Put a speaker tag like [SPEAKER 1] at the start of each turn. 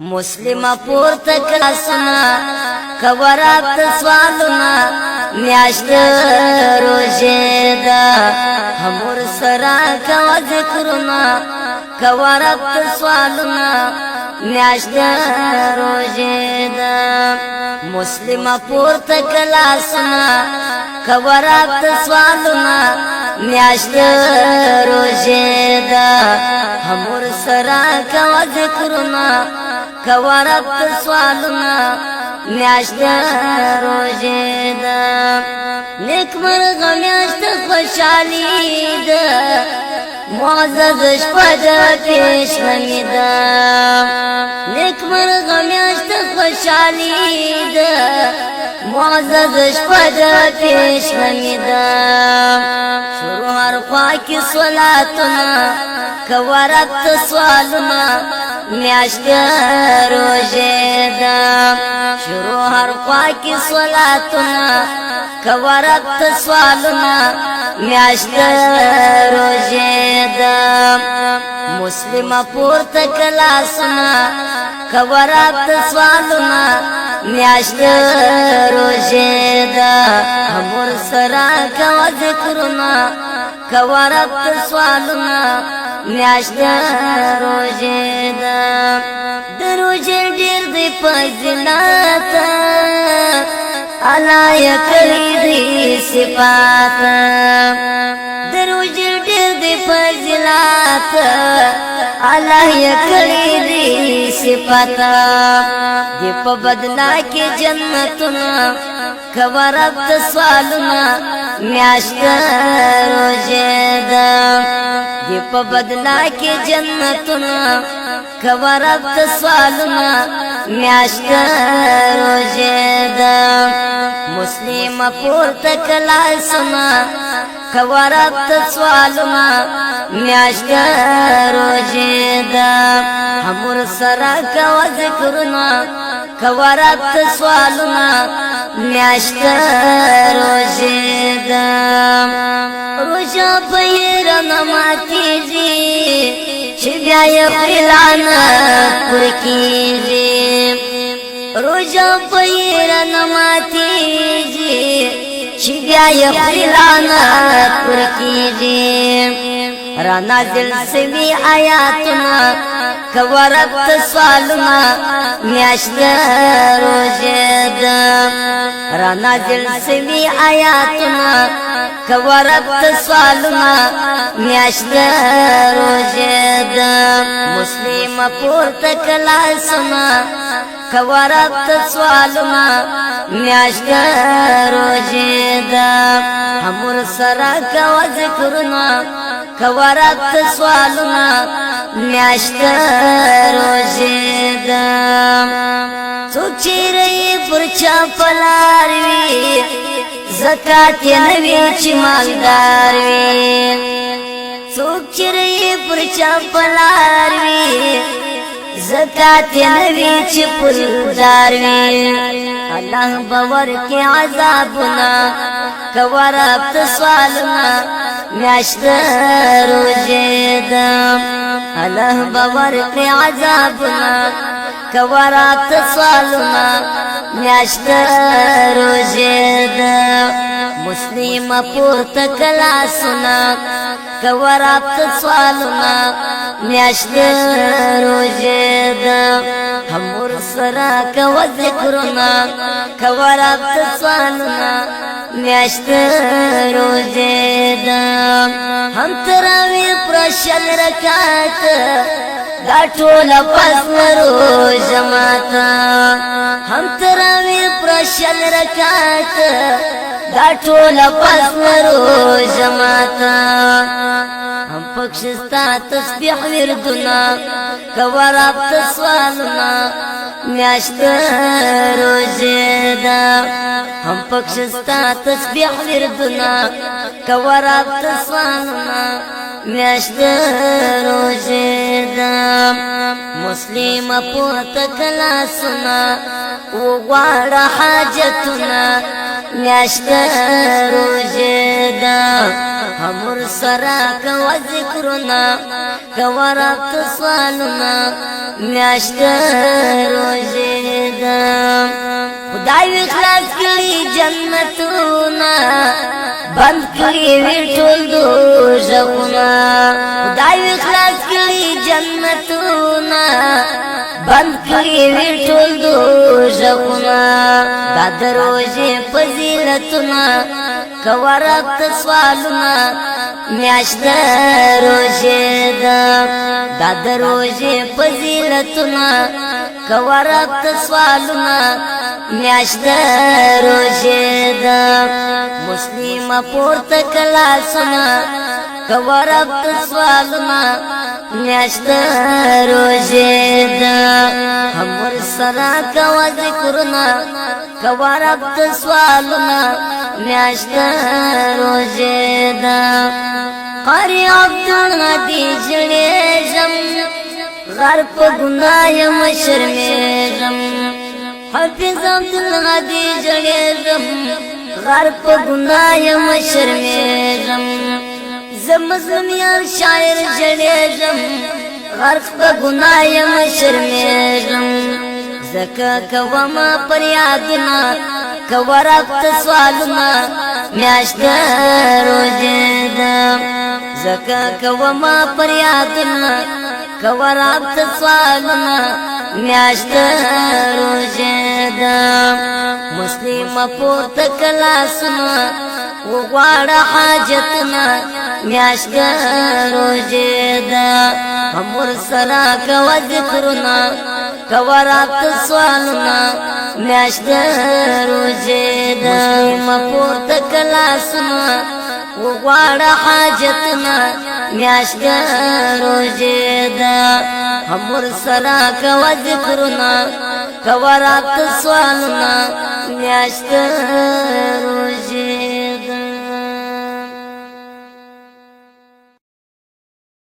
[SPEAKER 1] مسلم پورته کلاسنا کورات سوالنا میاشت روزه دا همور سرا کوا ذکرنا کورات سوالنا میاشت روزه دا مسلم پورته کلاسنا کورات سوالنا میاشت روزه دا همور سرا کوا ذکرنا کوارت سوالنا میاشت روزه دا نیک مرغ میاشت خوشحالی دا معزز شپه دا پیش نمی دا نیک مرغ میاشت خوشحالی دا معزز شپه دا پیش نمی دا شروع هر خواکی صلاتنا کوارت سوالنا میاشت روزه دا شروع هر خواکی صلاتنا کورت سوالنا میاشت روزه دا مسلم پورته کلاسنا کورت سوالنا میاشت روزه دا همور سرا کوا ذکرنا کورت سوالنا میاشت روزه دا دروزه ډیر دی فضیلت الله یکړي دی صفات دروزه ډیر دی فضیلت الله یکړي دی صفات دی په بدلا کې جنتنا کورت سوالنا میاشت روزه دا دی په بدلا کې جنتنا کورت سوالنا میاشت روزه دا مسلم پورته کلاسنا کورت سوالنا میاشت روزه دا همور سرا کوا ذکرنا کورت سوالنا میاشت روزه دا روزه پیرنا ماتیږي چې بیا یې خلانت پر کېږي روزه پیرنا ماتیږي چې بیا یې خلانت پر کېږي را نازل سوي آیاتنا کورت سوالنا میاشت روزه دا را نازل سوي آیاتنا کورت سوالنا میاشت روزه دا مسلم پورته کلاسنا کورت سوالنا میاشت روزه دا همور سرا کوا ذکرنا کورت سوالنا میاشت روزه دا څوک چې رہی پر چا پلار وي زکات یې نوي چې مالدار وي څوک چې رہی پر چا پلار وي زکات یې نوي چې پلدار وي الله باور کې عذابنا کورت سوالنا میاشت روزه دا الله باور کې عذابنا کورت سوالنا میاشت روزه دا مسلم پورته کلاسنا کورت سوالنا میاشت روزه دا همور سرا کوا ذکرنا کورت سوالنا میاشت روزه دا هم تراوی پرشل رکات دا ټول پس روز ماتا هم تراوی پرشل رکات دا ټول پس روز ماتا هم پکشستا تسبیح وردنا کورت سوالنا میاشت روزه دا هم پکشستا تسبیح وردنا کورت سوالنا میاشت روزه دا مسلم پورته کلاسنا وغواړه حاجتنا میاشت روزه ده همور سرا کوا ذکرنا کوا رات سوالنا میاشت روزه ده خدای وی خلاص کړي جنتونه بند کړي وی ټول دوزخونه خدای وی خلاص کړي جنتونه بند کړي وی ټول دوزخونه دا دروازه فضیلتونه کوارت سوالونه میاشت روزه ده دا دروازه فضیلتونه کوارت سوالونه میاشت روزه ده مسلم پورته کلاسونه کوارت سوالونه میاشت روزه ده همور سرا کوا ذکرنا کوارت سوالونه میاشت روزه ده قاری عبدالغدی جړېږم غر په ګناه یم شرمېږم حافظ عبدالغدی جړېږم غر په ګناه یم شرمېږم زه مظلوم یم شاعر جړېږم غرق په ګناه یم شرمېږم ځکه کوم فریادونه کوه راته سوالونه میاشت روزه ده ځکه کوم فریادونه کوه راته سوالونه میاشت روزه ده مسلم پورته کلاسونه وغواړه حاجتونه میاشت روزه ده همور سرا کوه ذکرونه کوه راته سوالونه میاشت روزه ده مسلم پورته کلاسونه وغواړه حاجتونه میاشت روزه ده همور سرا کوه ذکرونه کوه راته سوالونه میاشت